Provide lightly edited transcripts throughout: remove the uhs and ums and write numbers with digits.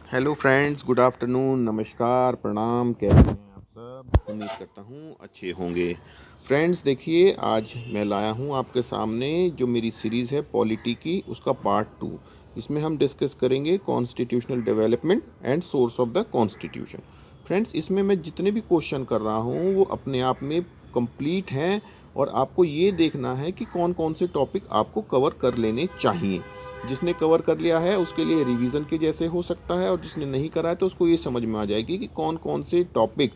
Hello friends, good afternoon, नमस्कार, प्रणाम। कैसे हैं आप सब? उम्मीद करता हूँ अच्छे होंगे। फ्रेंड्स देखिए, आज मैं लाया हूँ आपके सामने जो मेरी सीरीज़ है पॉलिटी की, उसका पार्ट 2। इसमें हम डिस्कस करेंगे constitutional development and source of the constitution. Friends, इसमें मैं जितने भी क्वेश्चन कर रहा हूँ वो अपने आप में कंप्लीट हैं, और आपको ये देखना है कि कौन कौन से टॉपिक आपको कवर कर लेने चाहिए। जिसने कवर कर लिया है उसके लिए रिवीजन के जैसे हो सकता है, और जिसने नहीं करा है तो उसको ये समझ में आ जाएगी कि कौन कौन से टॉपिक,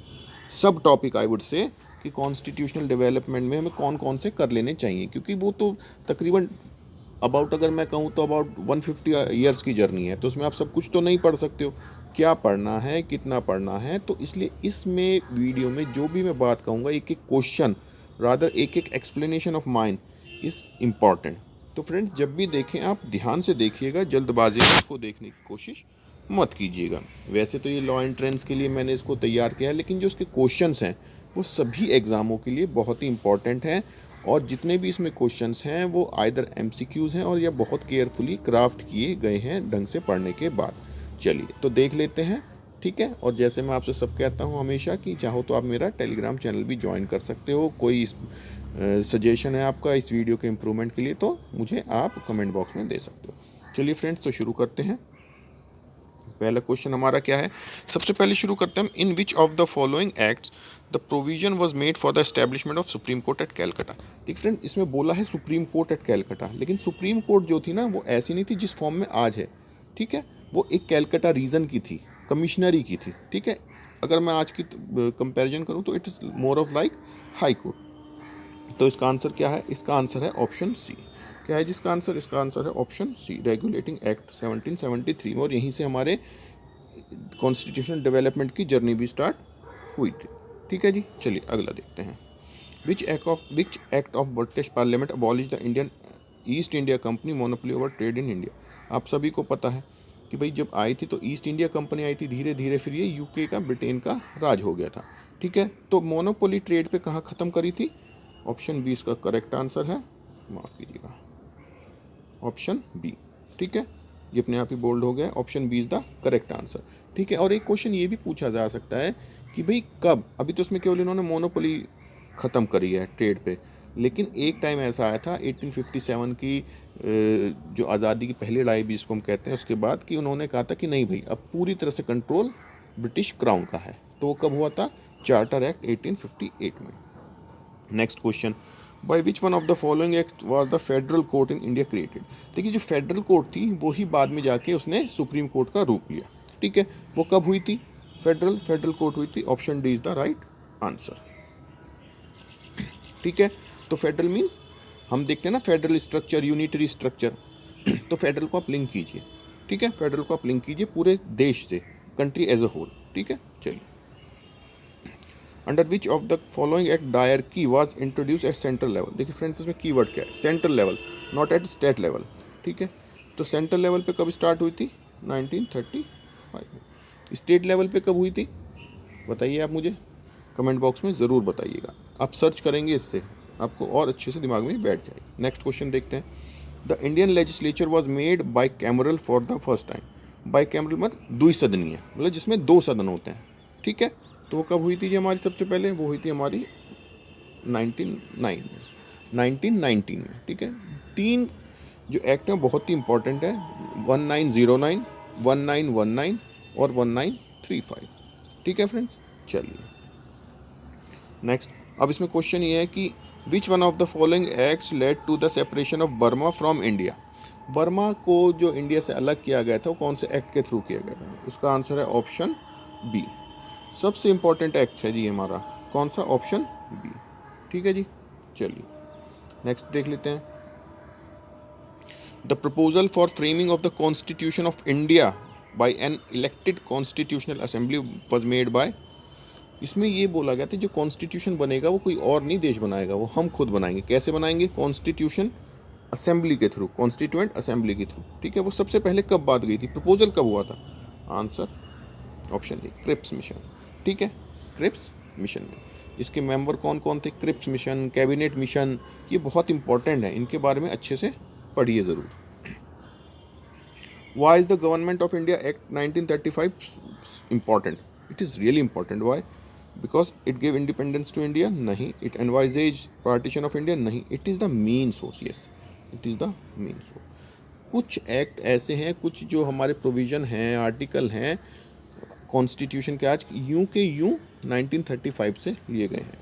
सब टॉपिक आई वुड से, कि कॉन्स्टिट्यूशनल डेवलपमेंट में हमें कौन कौन से कर लेने चाहिए। क्योंकि वो तो तकरीबन अबाउट, अगर मैं कहूँ तो अबाउट 150 ईयर्स की जर्नी है, तो उसमें आप सब कुछ तो नहीं पढ़ सकते हो। क्या पढ़ना है, कितना पढ़ना है, तो इसलिए इसमें वीडियो में जो भी मैं बात कहूँगा, एक एक क्वेश्चन, रादर एक एक explanation of mind is important. तो फ्रेंड्स, जब भी देखें आप ध्यान से देखिएगा, जल्दबाजी में इसको देखने की कोशिश मत कीजिएगा। वैसे तो ये लॉ एंट्रेंस के लिए मैंने इसको तैयार किया है, लेकिन जो इसके क्वेश्चंस हैं वो सभी एग्ज़ामों के लिए बहुत ही इंपॉर्टेंट हैं। और जितने भी इसमें क्वेश्चंस हैं वो आइदर एमसीक्यूज़ हैं और या बहुत केयरफुली क्राफ्ट किए गए हैं ढंग से पढ़ने के बाद। चलिए तो देख लेते हैं, ठीक है। और जैसे मैं आपसे सब कहता हूँ हमेशा, कि चाहो तो आप मेरा टेलीग्राम चैनल भी ज्वाइन कर सकते हो। कोई सजेशन है आपका इस वीडियो के इम्प्रूवमेंट के लिए तो मुझे आप कमेंट बॉक्स में दे सकते हो। चलिए फ्रेंड्स, तो शुरू करते हैं। पहला क्वेश्चन हमारा क्या है? सबसे पहले शुरू करते हैं हम। In which of the following acts the provision was made for the establishment of supreme court at Calcutta. ठीक फ्रेंड, इसमें बोला है सुप्रीम कोर्ट एट कैलकटा, लेकिन सुप्रीम कोर्ट जो थी ना वो ऐसी नहीं थी जिस फॉर्म में आज है। ठीक है, वो एक कैलकटा रीजन की थी, कमिश्नरी की थी। ठीक है, अगर मैं आज की कंपैरिजन करूं तो it is more of like high court. तो इसका आंसर क्या है? इसका आंसर है ऑप्शन सी। क्या है जिसका आंसर? इसका आंसर है ऑप्शन सी, रेगुलेटिंग एक्ट 1773 में। और यहीं से हमारे कॉन्स्टिट्यूशनल डेवलपमेंट की जर्नी भी स्टार्ट हुई थी। ठीक है जी, चलिए अगला देखते हैं। Which act of British parliament abolish the Indian east India company monopoly over trade in India. आप सभी को पता है कि भाई जब आई थी तो ईस्ट इंडिया कंपनी आई थी, धीरे धीरे फिर ये यूके का, ब्रिटेन का राज हो गया था। ठीक है, तो मोनोपोली ट्रेड पे कहाँ ख़त्म करी थी? ऑप्शन बी इसका करेक्ट आंसर है, माफ़ कीजिएगा, ऑप्शन बी। ठीक है, ये अपने आप ही बोल्ड हो गया, option B is the correct answer. ठीक है, और एक क्वेश्चन ये भी पूछा जा सकता है कि भाई कब, अभी तो इसमें केवल इन्होंने मोनोपोली ख़त्म करी है ट्रेड पे, लेकिन एक टाइम ऐसा आया था 1857 की जो आज़ादी की पहली लड़ाई भी इसको हम कहते हैं, उसके बाद, कि उन्होंने कहा था कि नहीं भाई अब पूरी तरह से कंट्रोल ब्रिटिश क्राउन का है। तो वो कब हुआ था? चार्टर एक्ट 1858 में। Next question, by which one of the following act was the federal court in India created. देखिए, जो फेडरल कोर्ट थी वो ही बाद में जाके उसने सुप्रीम कोर्ट का रूप लिया। ठीक है, वो कब हुई थी? फेडरल कोर्ट हुई थी, option D is the right answer. ठीक है, तो फेडरल मीन्स हम देखते हैं ना, फेडरल स्ट्रक्चर, यूनिटरी स्ट्रक्चर। तो फेडरल को आप लिंक कीजिए। ठीक है, फेडरल को आप लिंक कीजिए पूरे देश से, कंट्री एज अ होल। ठीक है, चलिए। Under which of the following act dyarchy was introduce at central level. देखिए फ्रेंड्स, इसमें कीवर्ड क्या है? Central level, not at state level. ठीक है, तो सेंट्रल लेवल पे कब स्टार्ट हुई थी? 1935। स्टेट लेवल पे कब हुई थी? बताइए आप मुझे, कमेंट बॉक्स में ज़रूर बताइएगा। आप सर्च करेंगे, इससे आपको और अच्छे से दिमाग में बैठ जाएगी। नेक्स्ट क्वेश्चन देखते हैं। The Indian legislature was made by cameral for the first time. By cameral मतलब द्विसदनीय, मतलब जिसमें दो सदन होते हैं। ठीक है, तो वो कब हुई थी जी हमारी? सबसे पहले वो हुई थी हमारी 1919 में। ठीक है, तीन जो एक्ट हैं बहुत ही इंपॉर्टेंट है, 1909, 1919 और 1935। ठीक है फ्रेंड्स, चलिए नेक्स्ट। अब इसमें क्वेश्चन ये है कि which one of the following acts led to the separation of Burma from India. Burma को जो इंडिया से अलग किया गया था वो कौन से एक्ट के थ्रू किया गया था? उसका आंसर है ऑप्शन बी। सबसे इंपॉर्टेंट एक्ट है जी हमारा, कौन सा? Option B. ठीक है जी, चलिए नेक्स्ट देख लेते हैं। The proposal for framing of the constitution of India by an elected constitutional assembly was made by. इसमें ये बोला गया था जो कॉन्स्टिट्यूशन बनेगा वो कोई और नहीं देश बनाएगा, वो हम खुद बनाएंगे। कैसे बनाएंगे? कॉन्स्टिट्यूशन असेंबली के थ्रू, कॉन्स्टिट्यूएंट असेंबली के थ्रू। ठीक है, वो सबसे पहले कब बात गई थी? प्रपोजल कब हुआ था? Answer option D, Cripps mission. ठीक है, क्रिप्स मिशन में इसके मेंबर कौन कौन थे? क्रिप्स मिशन, कैबिनेट मिशन, ये बहुत इंपॉर्टेंट है, इनके बारे में अच्छे से पढ़िए ज़रूर। Why is the Government of India Act 1935 important? It is really important. Why? Because it gave independence to India? Nahi. It envisaged partition of India? Nahi. It is the main source. Yes, it is the main source. कुछ act ऐसे हैं, कुछ जो हमारे provision हैं, article हैं constitution के, आज यूं के यूं 1935 से लिए गए हैं।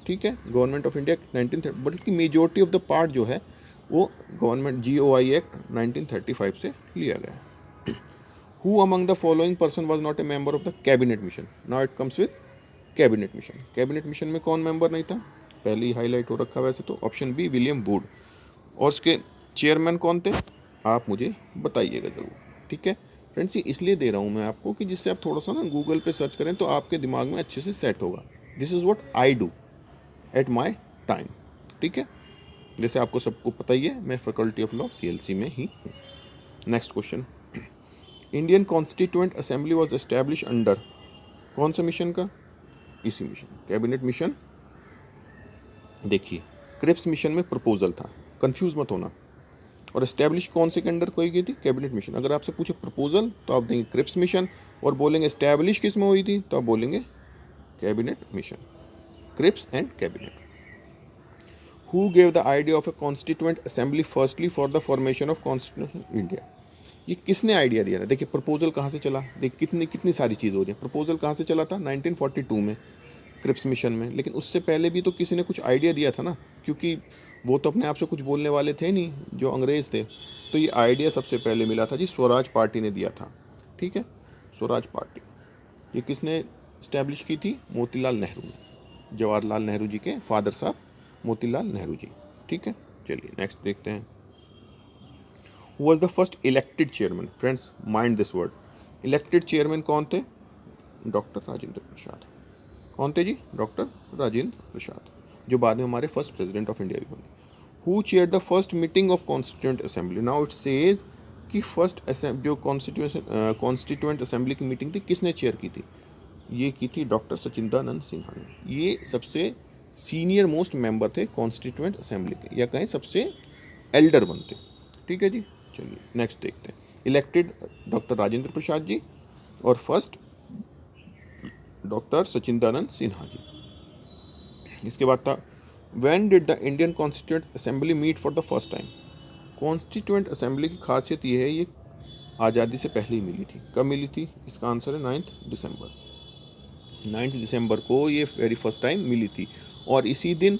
ठीक है, गवर्नमेंट ऑफ इंडिया 1930, बल्कि मेजोरिटी ऑफ द पार्ट जो है वो गवर्नमेंट GOI एक्ट 1935 से लिया गया है। Who among the following person was not a member of the cabinet mission? Now it comes with cabinet mission. Cabinet mission में कौन मेंबर नहीं था? पहले ही हाईलाइट हो रखा वैसे तो। Option B William Wood. और उसके चेयरमैन कौन थे आप मुझे बताइएगा ज़रूर। ठीक है फ्रेंड्स, ये इसलिए दे रहा हूँ मैं आपको कि जिससे आप थोड़ा सा ना गूगल पे सर्च करें तो आपके दिमाग में अच्छे से सेट होगा। This is what I do at my time. ठीक है, जैसे आपको सबको पता ही है मैं फैकल्टी ऑफ लॉ CLC में ही हूँ। Next question, Indian constituent assembly was establish under कौन सा मिशन का? इसी मिशन, कैबिनेट मिशन। देखिए क्रिप्स मिशन में प्रपोजल था, कंफ्यूज मत होना। और एस्टैब्लिश कौन से के अंडर कोई गई थी? Cabinet mission. अगर आपसे पूछे प्रपोजल तो आप देंगे क्रिप्स मिशन, और बोलेंगे एस्टैब्लिश किस में हुई थी तो आप बोलेंगे cabinet mission. Cripps and cabinet. Who gave the idea of a constituent assembly firstly for the formation of constitution India? ये किसने आइडिया दिया था? देखिए प्रपोजल कहाँ से चला, देखिए कितनी कितनी सारी चीज़ हो रही है। प्रपोजल कहाँ से चला था? 1942 में क्रिप्स मिशन में। लेकिन उससे पहले भी तो किसी ने कुछ आइडिया दिया था ना, क्योंकि वो तो अपने आप से कुछ बोलने वाले थे नहीं जो अंग्रेज़ थे। तो ये आइडिया सबसे पहले मिला था जी, स्वराज पार्टी ने दिया था। ठीक है, स्वराज पार्टी ये किसने इस्टेब्लिश की थी? मोतीलाल नेहरू ने, जवाहरलाल नेहरू जी के फादर साहब मोतीलाल नेहरू जी। ठीक है, चलिए नेक्स्ट देखते हैं। Who was the first elected chairman? Friends mind this word, elected chairman कौन थे? डॉक्टर राजेंद्र प्रसाद। कौन थे जी? डॉक्टर राजेंद्र प्रसाद, जो बाद में हमारे फर्स्ट प्रेसिडेंट ऑफ इंडिया भी बने। Who chair the first meeting of constituent assembly? Now it says कि फर्स्ट जो कॉन्स्टिट्यूएंट असेंबली की मीटिंग थी किसने चेयर की थी? ये की थी डॉक्टर सचिदानंद सिन्हा ने। ये सबसे सीनियर मोस्ट मेंबर थे कॉन्स्टिट्यूएंट असेंबली के, या कहें सबसे एल्डर बनते। ठीक है जी, चलिए नेक्स्ट देखते हैं। इलेक्टेड डॉक्टर राजेंद्र प्रसाद जी और फर्स्ट डॉक्टर सचिदानंद सिन्हा जी। इसके बाद था when did the Indian constituent assembly meet for the first time? Constituent assembly की खासियत ये है, ये आज़ादी से पहले ही मिली थी। कब मिली थी? इसका आंसर है 9 दिसंबर। 9 दिसंबर को ये वेरी फर्स्ट टाइम मिली थी। और इसी दिन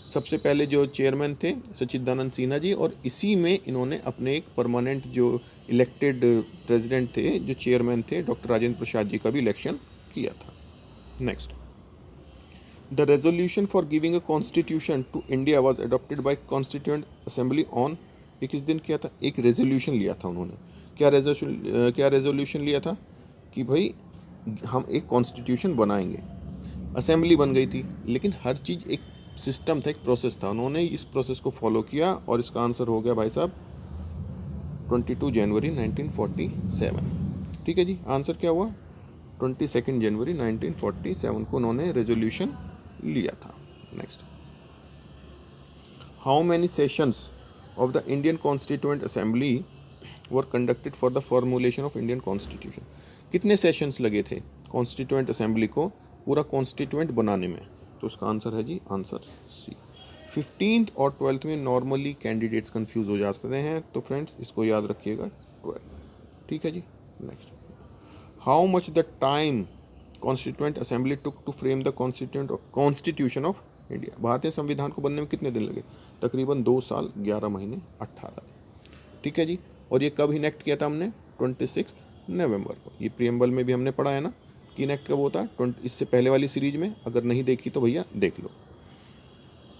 सबसे पहले जो चेयरमैन थे सचिदानंद सिन्हा जी, और इसी में इन्होंने अपने एक परमानेंट जो इलेक्टेड प्रेसिडेंट थे, जो चेयरमैन थे डॉक्टर राजेंद्र प्रसाद जी का भी इलेक्शन किया था। Next, the resolution for giving a constitution to India was adopted by constituent assembly on, ये किस दिन किया था? एक रेजोल्यूशन लिया था उन्होंने। क्या रेजोल्यूशन लिया था? कि भाई हम एक कॉन्स्टिट्यूशन बनाएंगे। असेंबली बन गई थी, लेकिन हर चीज़ एक सिस्टम था, एक प्रोसेस था। उन्होंने इस प्रोसेस को फॉलो किया और इसका आंसर हो गया भाई साहब 22 जनवरी 1947। ठीक है जी, आंसर क्या हुआ? 22 जनवरी 1947 को उन्होंने रेजोल्यूशन लिया था। Next, how many sessions of the Indian constituent assembly were conducted for the formulation of Indian constitution? कितने सेशंस लगे थे कॉन्स्टिट्यूएंट असेंबली को पूरा कॉन्स्टिट्यूएंट बनाने में? तो उसका आंसर है जी, आंसर सी। 15th और 12th में नॉर्मली कैंडिडेट्स कंफ्यूज हो जाते हैं, तो फ्रेंड्स इसको याद रखिएगा 12। ठीक है जी, next, how much the time constituent assembly took to frame the constitution of India? भारतीय संविधान को बनने में कितने दिन लगे? तकरीबन 2 साल 11 महीने 18 दिन। ठीक है जी, और ये कब इनेक्ट किया था हमने? 26 नवंबर को। ये प्रीएम्बल में भी हमने पढ़ा है ना कि इनेक्ट कब होता है? इससे पहले वाली सीरीज में, अगर नहीं देखी तो भैया देख लो।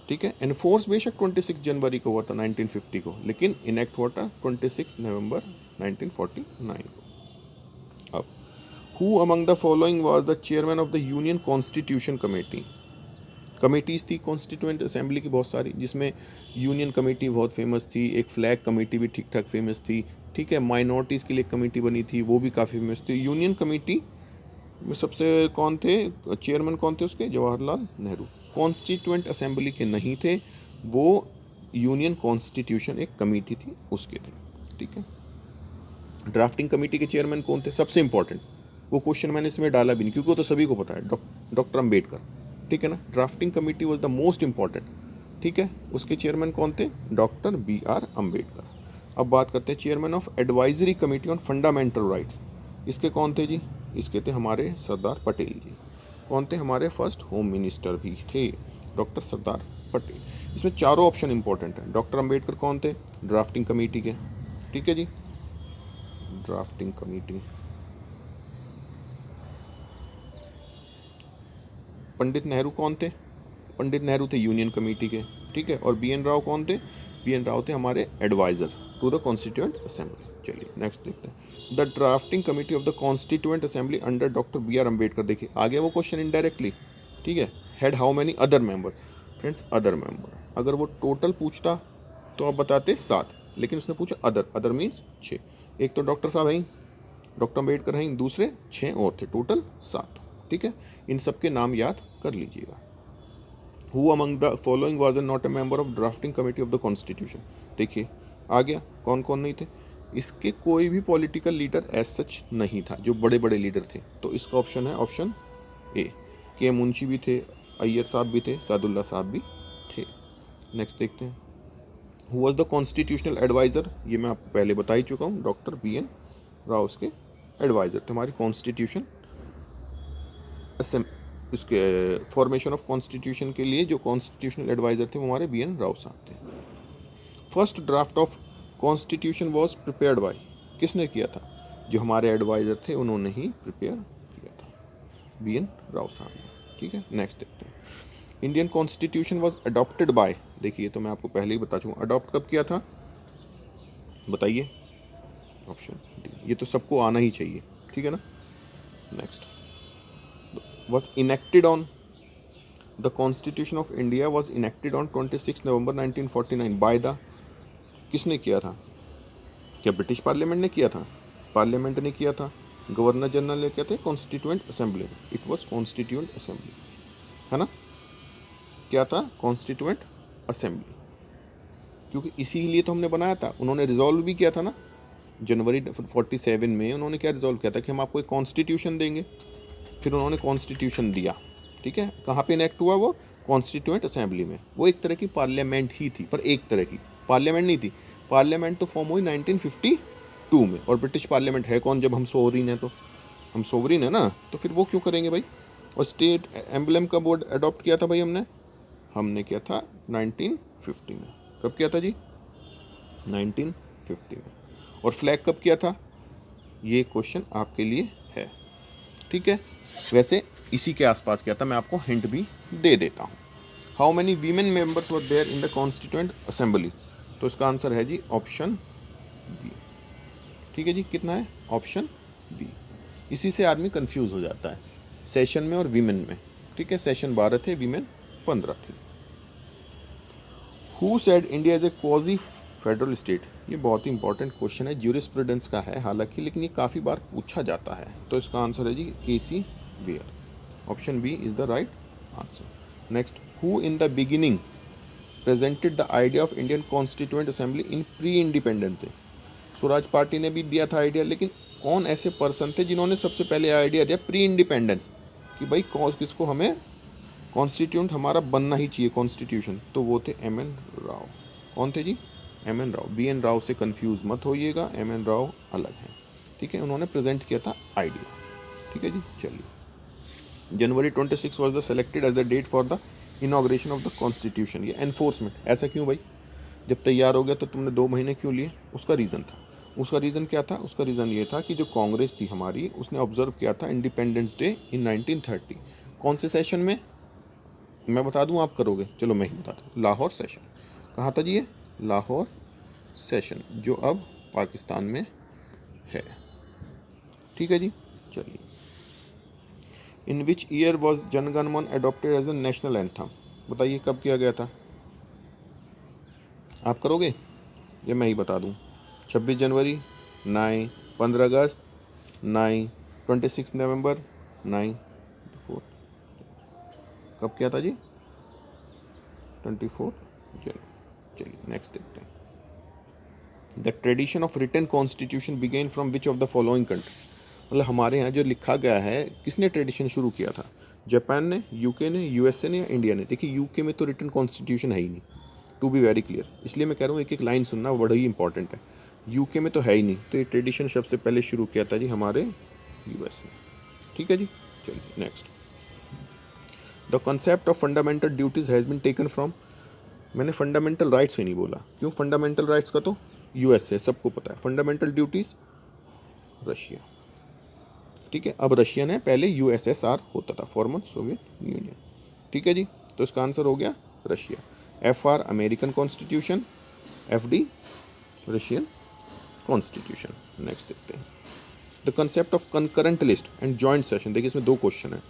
ठीक है, एनफोर्स बेशक 26 जनवरी को हुआ था 1950 को, लेकिन इनेक्ट हुआ था 26 नवंबर 1949 को। अब who among the following was the chairman of the union constitution committee? Committees थी कॉन्स्टिट्यूएंट असेंबली की बहुत सारी, जिसमें यूनियन कमेटी बहुत फेमस थी, एक फ्लैग कमेटी भी ठीक ठाक फेमस थी। ठीक है, माइनॉरिटीज़ के लिए कमेटी बनी थी, वो भी काफ़ी फेमस थी। यूनियन कमेटी में सबसे कौन थे चेयरमैन, कौन थे उसके? जवाहरलाल नेहरू। कॉन्स्टिट्यूएंट असेंबली के नहीं थे वो, यूनियन कॉन्स्टिट्यूशन एक कमेटी थी उसके थे। ठीक है, ड्राफ्टिंग कमेटी के चेयरमैन कौन थे, सबसे इंपॉर्टेंट, वो क्वेश्चन मैंने इसमें डाला भी नहीं क्योंकि वो तो सभी को पता है, डॉक्टर अंबेडकर, ठीक है ना। Drafting committee was the most important, ठीक है। उसके चेयरमैन कौन थे, डॉक्टर B.R. अम्बेडकर। अब बात करते हैं chairman of advisory committee on fundamental rights, इसके कौन थे जी, इसके थे हमारे सरदार पटेल जी। कौन थे, हमारे फर्स्ट होम मिनिस्टर भी थे, डॉक्टर सरदार पटेल। इसमें चारों ऑप्शन इंपॉर्टेंट है। डॉक्टर अंबेडकर कौन थे, ड्राफ्टिंग कमेटी के, ठीक है जी, ड्राफ्टिंग कमेटी। पंडित नेहरू कौन थे, पंडित नेहरू थे यूनियन कमेटी के, ठीक है। और B.N. राव कौन थे, B.N. राव थे हमारे adviser to the constituent assembly. चलिए नेक्स्ट देखते हैं, the drafting committee of the constituent assembly under doctor B.R. Ambedkar. देखिए आ गया वो क्वेश्चन इनडायरेक्टली, ठीक है। Had how many other member, friends other member, अगर वो टोटल पूछता तो आप बताते 7, लेकिन उसने पूछा अदर, अदर मीन्स 6। एक तो डॉक्टर साहब हैं, डॉक्टर अम्बेडकर हैं, दूसरे 6 और थे, टोटल 7, ठीक है। इन सब के नाम याद कर लीजिएगा। Who among the following was not a member of drafting committee of the constitution. देखिए आ गया कौन कौन नहीं थे, इसके कोई भी पॉलिटिकल लीडर एज सच नहीं था, जो बड़े बड़े लीडर थे, तो इसका ऑप्शन है ऑप्शन ए। के मुंशी भी थे, अय्यर साहब भी थे, सादुल्ला साहब भी थे। नेक्स्ट देखते हैं, who was the constitutional adviser, ये मैं आपको पहले बता ही चुका हूँ, डॉक्टर B.N. राव उसके एडवाइज़र थे। हमारी कॉन्स्टिट्यूशन इसके फॉर्मेशन ऑफ कॉन्स्टिट्यूशन के लिए जो कॉन्स्टिट्यूशनल एडवाइज़र थे वो हमारे B.N. राव साहब थे। First draft of constitution was prepared by, किसने किया था, जो हमारे एडवाइज़र थे उन्होंने ही प्रिपेयर किया था, B.N. राव साहब ने, ठीक है। नेक्स्ट देखते हैं, Indian constitution was adopted by, देखिए तो मैं आपको पहले ही बता चुका, अडॉप्ट कब किया था बताइए, ऑप्शन डी, ये तो सबको आना ही चाहिए, ठीक है ना। Next, was enacted on, the constitution of India was enacted on 26 November 1949 by the, किसने किया था, क्या ब्रिटिश पार्लियामेंट ने किया था, पार्लियामेंट ने किया था, गवर्नर जनरल ने किया था, constituent assembly, it was constituent assembly, है ना, क्या था, कॉन्स्टिट्यूएंट असेंबली, क्योंकि इसीलिए तो हमने बनाया था। उन्होंने रिजॉल्व भी किया था ना, जनवरी 47 में उन्होंने क्या रिजॉल्व किया था कि हम आपको एक कॉन्स्टिट्यूशन देंगे, फिर उन्होंने कॉन्स्टिट्यूशन दिया, ठीक है। कहाँ पे इनेक्ट हुआ वो, कॉन्स्टिट्यूएंट असेंबली में। वो एक तरह की पार्लियामेंट ही थी, पर एक तरह की पार्लियामेंट नहीं थी, पार्लियामेंट तो फॉर्म हुई 1952 में, और ब्रिटिश पार्लियामेंट है कौन, जब हम सोवरीन है तो, हम सोवरीन है ना, तो फिर वो क्यों करेंगे भाई। और स्टेट एम्बलम का बोर्ड अडॉप्ट किया था भाई हमने किया था 1950 में, कब किया था जी, 1950 में। और फ्लैग कब किया था, ये क्वेश्चन आपके लिए है, ठीक है। वैसे इसी के आसपास किया था, मैं आपको हिंट भी दे देता हूँ। How many women members were there in the constituent assembly, तो इसका आंसर है जी ऑप्शन बी, ठीक है जी, कितना है, ऑप्शन बी। इसी से आदमी कंफ्यूज हो जाता है, सेशन में और वीमेन में, ठीक है। सेशन 12 थे, वीमेन 15 थे। Who said India is a quasi federal state, ये बहुत ही इंपॉर्टेंट क्वेश्चन है, ज्यूरिस्प्रूडेंस का है हालांकि, लेकिन ये काफ़ी बार पूछा जाता है, तो इसका आंसर है जी KC Wheare, option B is the right answer. Next, who in the beginning presented the idea of Indian constituent assembly in pre independence थे, स्वराज पार्टी ने भी दिया था आइडिया, लेकिन कौन ऐसे पर्सन थे जिन्होंने सबसे पहले आइडिया दिया प्री इंडिपेंडेंस, कि भाई कौन किसको हमें कॉन्स्टिट्यूंट हमारा बनना ही चाहिए कॉन्स्टिट्यूशन, तो वो थे M.N. राव। कौन थे जी, M.N. राव। B.N. राव से कंफ्यूज मत होइएगा, M.N. राव अलग है, ठीक है। उन्होंने प्रेजेंट किया था आइडिया, ठीक है जी। चलिए, January 26 was the selected as the date for the inauguration of the constitution, ये एनफोर्समेंट, ऐसा क्यों भाई, जब तैयार हो गया तो तुमने 2 महीने क्यों लिए, उसका रीज़न था, उसका रीज़न क्या था, उसका रीज़न ये था कि जो कांग्रेस थी हमारी, उसने ऑब्जर्व किया था इंडिपेंडेंस डे इन 1930, कौन से सेशन में, मैं बता दूं आप करोगे, चलो मैं ही बताता हूँ, लाहौर सेशन। कहाँ था जी ये, लाहौर सेशन, जो अब पाकिस्तान में है, ठीक है जी। चलिए, इन which year was Jana Gana Mana adopted as a national anthem, बताइए कब किया गया था, आप करोगे या मैं ही बता दूं, 26 जनवरी, 9, 15 अगस्त, 9, 26 नवंबर, 9, 4, कब किया था जी, 24 जनवरी। चलिए नेक्स्ट देखते हैं, the tradition of written constitution began from which of the following country, मतलब हमारे यहाँ जो लिखा गया है किसने ट्रेडिशन शुरू किया था, जापान ने, यूके ने, यूएसए ने या इंडिया ने। देखिए यूके में तो रिटन कॉन्स्टिट्यूशन है ही नहीं, टू बी वेरी क्लियर, इसलिए मैं कह रहा हूँ एक एक लाइन सुनना बड़ा ही इंपॉर्टेंट है। यूके में तो है ही नहीं, तो ये ट्रेडिशन सबसे पहले शुरू किया था जी हमारे यूएस ने। ठीक है जी, चलिए next. The concept of fundamental duties has been taken from, मैंने फंडामेंटल राइट्स में नहीं बोला, क्यों, फंडामेंटल राइट्स का तो यूएस है, सबको पता है। फंडामेंटल ड्यूटीज रशिया, ठीक है। अब रशियन है, पहले यूएसएसआर होता था, फॉर्मर सोवियत यूनियन। ठीक है जी, तो इसका आंसर हो गया Russia. FR American constitution, FD Russian constitution. Next देखते हैं। The concept of concurrent list and joint session, देखिए इसमें दो क्वेश्चन है,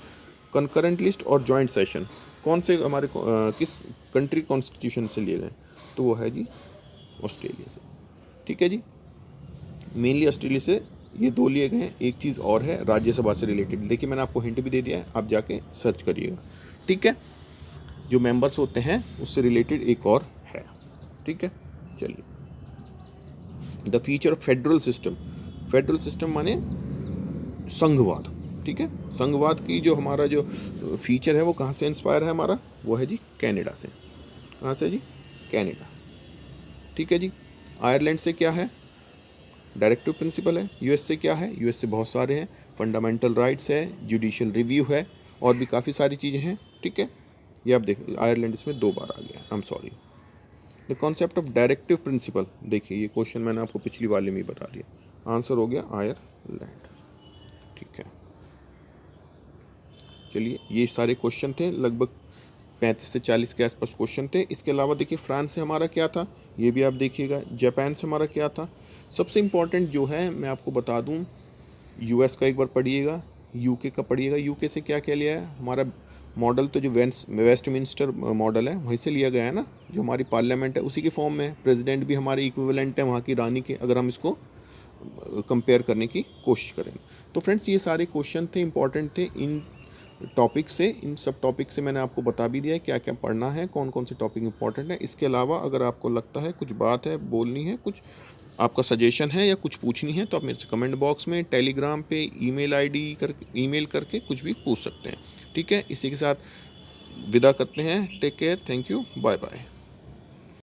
कंकरेंट लिस्ट और जॉइंट सेशन कौन से हमारे किस कंट्री कॉन्स्टिट्यूशन से लिए गए, तो वो है जी ऑस्ट्रेलिया से। ठीक है जी, मेनली ऑस्ट्रेलिया से ये दो लिए गए हैं। एक चीज़ और है राज्यसभा से रिलेटेड, देखिए मैंने आपको हिंट भी दे दिया है, आप जाके सर्च करिएगा। ठीक है, जो मेंबर्स होते हैं उससे रिलेटेड एक और है। ठीक है, चलिए। The feature of federal system, federal system माने संघवाद। ठीक है, संघवाद की जो हमारा जो फीचर है वो कहाँ से इंस्पायर है हमारा, वो है जी कनाडा से। कहाँ से जी, कनाडा। ठीक है जी, आयरलैंड से क्या है, डायरेक्टिव प्रिंसिपल है। यूएस से क्या है, यूएस से बहुत सारे हैं, फंडामेंटल राइट्स है, जुडिशियल रिव्यू है, और भी काफ़ी सारी चीज़ें हैं। ठीक है, ये आप देख, आयरलैंड इसमें दो बार आ गया, I am sorry. The concept of directive principle, देखिए ये क्वेश्चन मैंने आपको पिछली वाले में ही बता दिया, आंसर हो गया आयरलैंड। ठीक है, चलिए ये सारे क्वेश्चन थे, लगभग 35 से 40 के आसपास क्वेश्चन थे। इसके अलावा देखिए फ्रांस से हमारा क्या था, ये भी आप देखिएगा। जापान से हमारा क्या था। सबसे इम्पॉर्टेंट जो है मैं आपको बता दूं, यूएस का एक बार पढ़िएगा, यूके का पढ़िएगा। यूके से क्या क्या लिया है हमारा मॉडल, तो जो वेस्टमिंस्टर मॉडल है वहीं से लिया गया है ना, जो हमारी पार्लियामेंट है उसी के फॉर्म में है। प्रेसिडेंट भी हमारे इक्विवेलेंट है वहाँ की रानी के, अगर हम इसको कंपेयर करने की कोशिश करें। तो फ्रेंड्स ये सारे क्वेश्चन थे, इंपॉर्टेंट थे। इन टॉपिक से, इन सब टॉपिक से मैंने आपको बता भी दिया है क्या क्या पढ़ना है, कौन कौन से टॉपिक इंपॉर्टेंट है। इसके अलावा अगर आपको लगता है कुछ बात है बोलनी है, कुछ आपका सजेशन है या कुछ पूछनी है, तो आप मेरे से कमेंट बॉक्स में, टेलीग्राम पे, ईमेल करके कुछ भी पूछ सकते हैं। ठीक है, इसी के साथ विदा करते हैं। Take care, thank you, bye bye.